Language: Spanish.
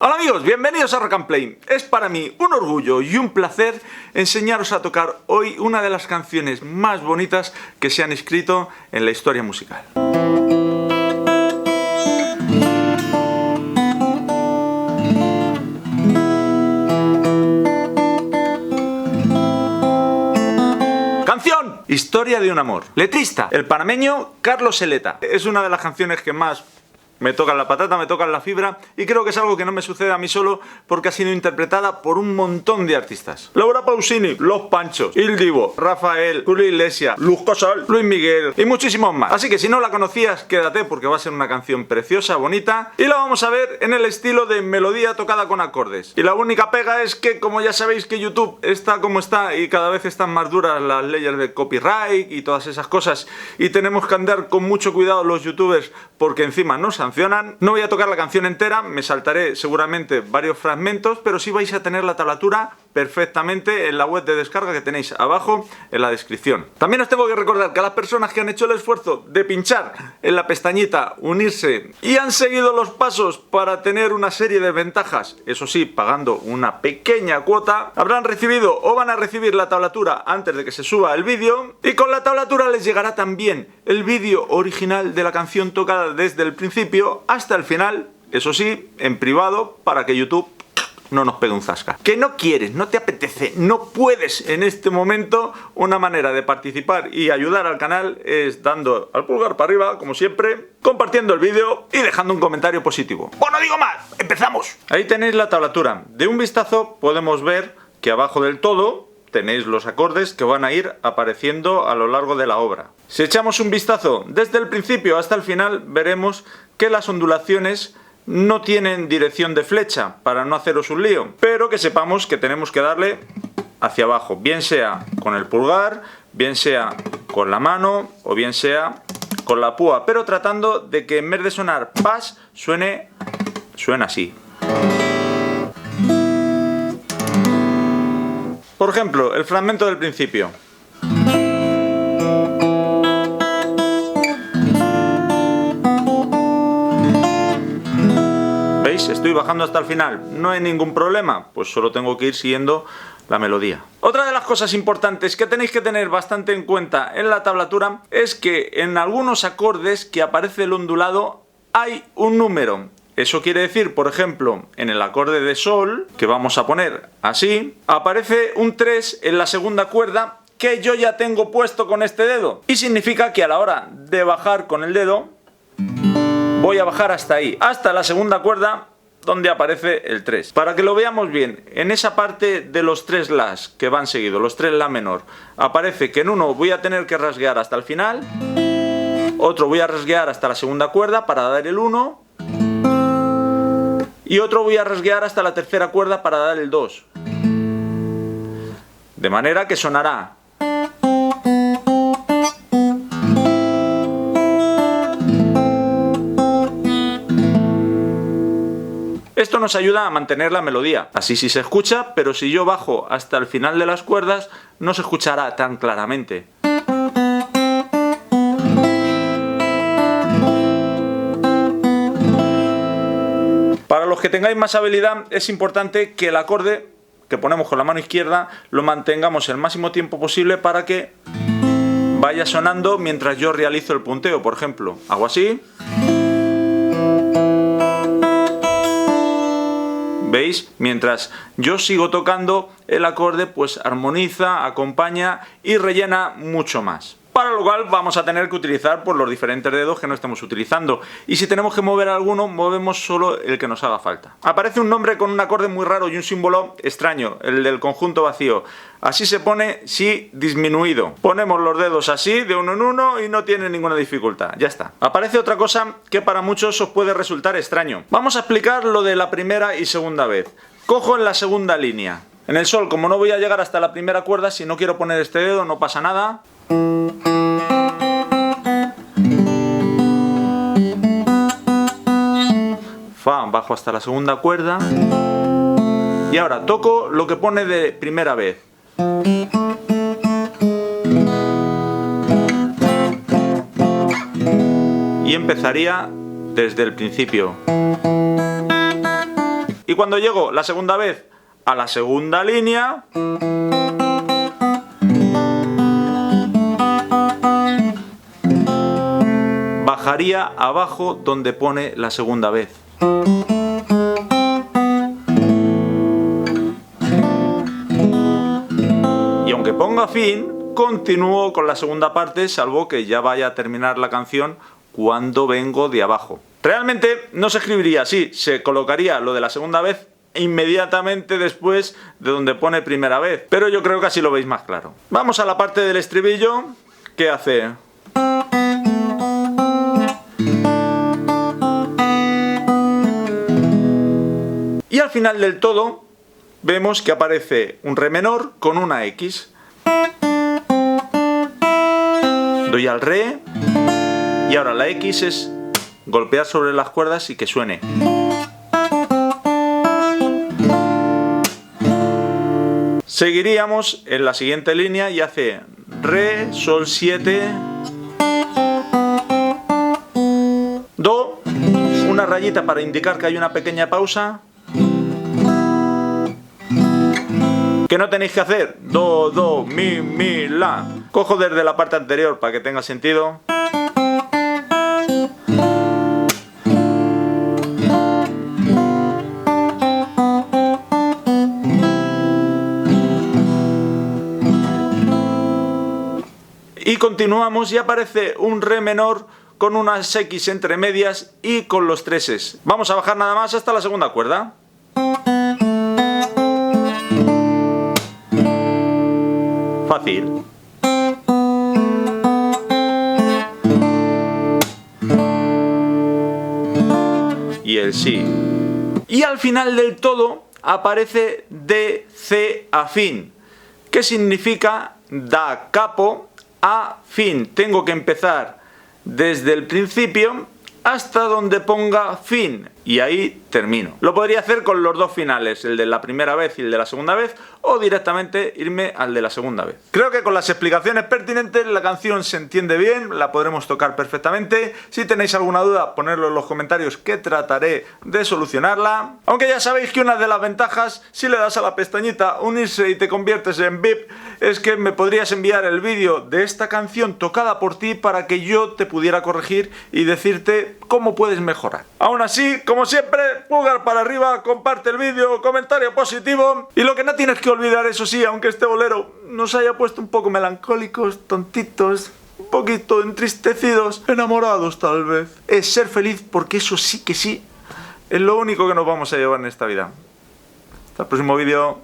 Hola amigos, bienvenidos a Rock and Play. Es para mí un orgullo y un placer enseñaros a tocar hoy una de las canciones más bonitas que se han escrito en la historia musical. Canción, Historia de un amor. Letrista, el panameño Carlos Eleta. Es una de las canciones que más me tocan la patata, me tocan la fibra, y creo que es algo que no me sucede a mí solo porque ha sido interpretada por un montón de artistas. Laura Pausini, Los Panchos, Il Divo, Rafael, Julio Iglesias, Luz Casal, Luis Miguel y muchísimos más. Así que si no la conocías, quédate porque va a ser una canción preciosa, bonita, y la vamos a ver en el estilo de melodía tocada con acordes. Y la única pega es que, como ya sabéis que YouTube está como está y cada vez están más duras las leyes de copyright y todas esas cosas, y tenemos que andar con mucho cuidado los youtubers porque encima nos sancionan. No voy a tocar la canción entera, me saltaré seguramente varios fragmentos, pero sí vais a tener la tablatura perfectamente en la web de descarga que tenéis abajo en la descripción. También os tengo que recordar que a las personas que han hecho el esfuerzo de pinchar en la pestañita unirse y han seguido los pasos para tener una serie de ventajas, eso sí, pagando una pequeña cuota, habrán recibido o van a recibir la tablatura antes de que se suba el vídeo, y con la tablatura les llegará también el vídeo original de la canción tocada desde el principio hasta el final, eso sí, en privado, para que YouTube no nos pegue un zasca. Que no quieres, no te apetece, no puedes en este momento. Una manera de participar y ayudar al canal es dando al pulgar para arriba, como siempre, compartiendo el vídeo y dejando un comentario positivo. Pues no digo más, ¡empezamos! Ahí tenéis la tablatura. De un vistazo podemos ver que abajo del todo tenéis los acordes que van a ir apareciendo a lo largo de la obra. Si echamos un vistazo desde el principio hasta el final, veremos que las ondulaciones no tienen dirección de flecha, para no haceros un lío, pero que sepamos que tenemos que darle hacia abajo, bien sea con el pulgar, bien sea con la mano o bien sea con la púa, pero tratando de que en vez de sonar pas, suena así. Por ejemplo, el fragmento del principio. ¿Veis? Estoy bajando hasta el final. ¿No hay ningún problema? Pues solo tengo que ir siguiendo la melodía. Otra de las cosas importantes que tenéis que tener bastante en cuenta en la tablatura es que en algunos acordes que aparece el ondulado hay un número. Eso quiere decir, por ejemplo, en el acorde de sol, que vamos a poner así, aparece un 3 en la segunda cuerda que yo ya tengo puesto con este dedo. Y significa que a la hora de bajar con el dedo, voy a bajar hasta ahí, hasta la segunda cuerda donde aparece el 3. Para que lo veamos bien, en esa parte de los 3 las que van seguidos, los 3 la menor, aparece que en uno voy a tener que rasguear hasta el final, otro voy a rasguear hasta la segunda cuerda para dar el 1, y otro voy a rasguear hasta la tercera cuerda para dar el 2. De manera que sonará. Esto nos ayuda a mantener la melodía. Así sí se escucha, pero si yo bajo hasta el final de las cuerdas, no se escuchará tan claramente. Para los que tengáis más habilidad, es importante que el acorde que ponemos con la mano izquierda lo mantengamos el máximo tiempo posible para que vaya sonando mientras yo realizo el punteo. Por ejemplo, hago así. ¿Veis? Mientras yo sigo tocando, el acorde pues armoniza, acompaña y rellena mucho más. Para lo cual vamos a tener que utilizar pues, los diferentes dedos que no estemos utilizando. Y si tenemos que mover alguno, movemos solo el que nos haga falta. Aparece un nombre con un acorde muy raro y un símbolo extraño, el del conjunto vacío. Así se pone si disminuido. Ponemos los dedos así, de uno en uno, y no tiene ninguna dificultad. Ya está. Aparece otra cosa que para muchos os puede resultar extraño. Vamos a explicar lo de la primera y segunda vez. Cojo en la segunda línea. En el sol, como no voy a llegar hasta la primera cuerda, si no quiero poner este dedo, no pasa nada. Fa, bajo hasta la segunda cuerda. Y ahora toco lo que pone de primera vez. Y empezaría desde el principio. Y cuando llego la segunda vez a la segunda línea, bajaría abajo donde pone la segunda vez. Y aunque ponga fin, continúo con la segunda parte, salvo que ya vaya a terminar la canción cuando vengo de abajo. Realmente no se escribiría así, se colocaría lo de la segunda vez inmediatamente después de donde pone primera vez, pero yo creo que así lo veis más claro. Vamos a la parte del estribillo, que hace... Y al final del todo vemos que aparece un re menor con una X. Doy al re y ahora la X es golpear sobre las cuerdas y que suene. Seguiríamos en la siguiente línea y hace re, sol 7, do, una rayita para indicar que hay una pequeña pausa. ¿Qué no tenéis que hacer? Do, do, mi, la. Cojo desde la parte anterior para que tenga sentido. Y continuamos y aparece un re menor con unas X entre medias y con los treses. Vamos a bajar nada más hasta la segunda cuerda. Fácil. Y el si. Y al final del todo aparece de, C afín, que significa da capo a fin. Tengo que empezar desde el principio hasta donde ponga fin y ahí termino. Lo podría hacer con los dos finales, el de la primera vez y el de la segunda vez, o directamente irme al de la segunda vez. Creo que con las explicaciones pertinentes la canción se entiende bien, la podremos tocar perfectamente. Si tenéis alguna duda, ponedlo en los comentarios que trataré de solucionarla. Aunque ya sabéis que una de las ventajas, si le das a la pestañita unirse y te conviertes en VIP, es que me podrías enviar el vídeo de esta canción tocada por ti para que yo te pudiera corregir y decirte cómo puedes mejorar. Aún así, como siempre, pulgar para arriba, comparte el vídeo, comentario positivo. Y lo que no tienes que olvidar, eso sí, aunque este bolero nos haya puesto un poco melancólicos, tontitos, un poquito entristecidos, enamorados tal vez, es ser feliz, porque eso sí que sí es lo único que nos vamos a llevar en esta vida. Hasta el próximo vídeo.